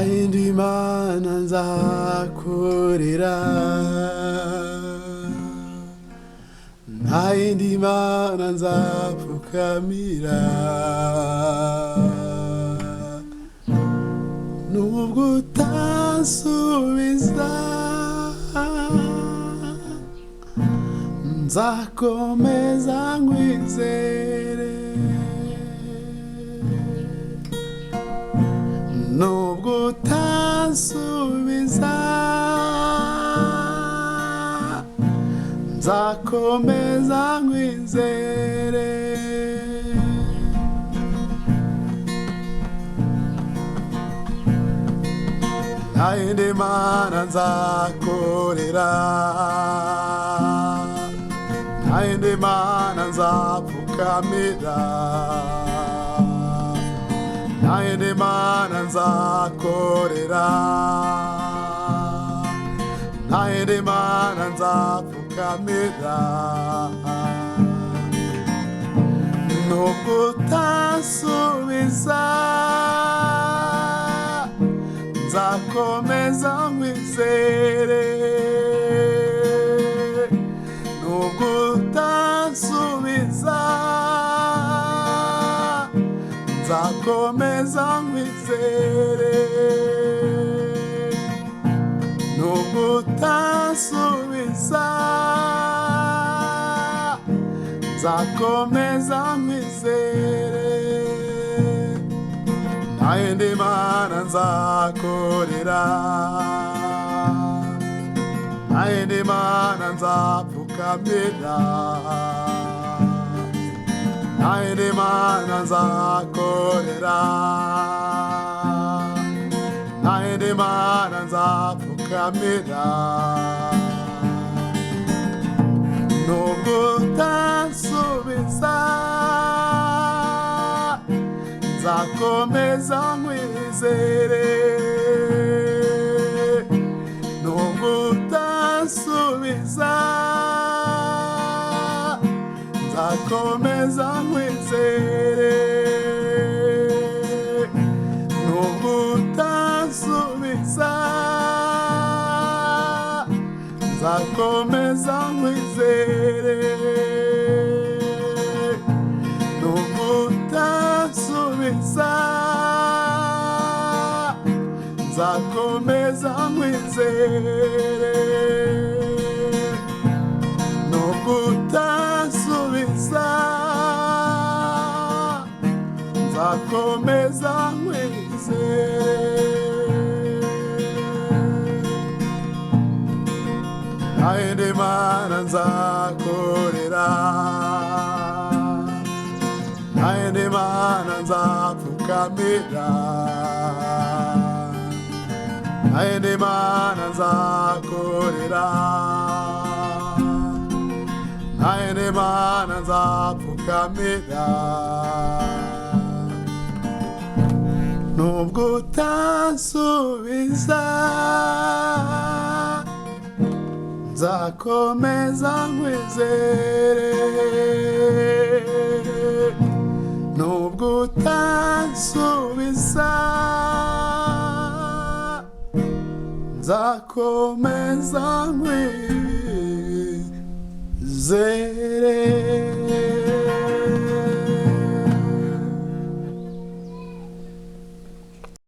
yindi mana nzakorera, nta yindi mana nzapfukamira, nubwo utansubiza nzakomeza nkwizere, nubwo utansubiza nzakomeza nkwizere, nta yindi mana nzakorera, nta yindi mana nzapfukamira, nta yindi mana nzakorera, nta yindi mana nzapfukamira, nubwo utansubiza nzakomeza nkwizere, nubwo utansubiza nzakomeza nkwizere, nubwo utansubiza nzakomeza nkwizere, nta yindi mana nzakorera, nta yindi mana nzapfukamira, nta yindi mana nzakorera, nta yindi mana nzapfukamira, nubwo utansubiza nzakomeza nkwizere, nubwo utansubiza nzakomeza nkwizere, nubwo utansubiza nzakomeza nkwizere, nubwo utansubiza nzakomeza nkwizere, nubwo utansubiza nzakomeza nkwizere, nta yindi mana nzakorera, nta yindi mana nzapfukamira, nta yindi mana nzakorera, nta yindi mana nzapfukamira, nubwo utansubiza nzakomeza nkwizere, nubwo utansubiza nzakomeza nkwizere.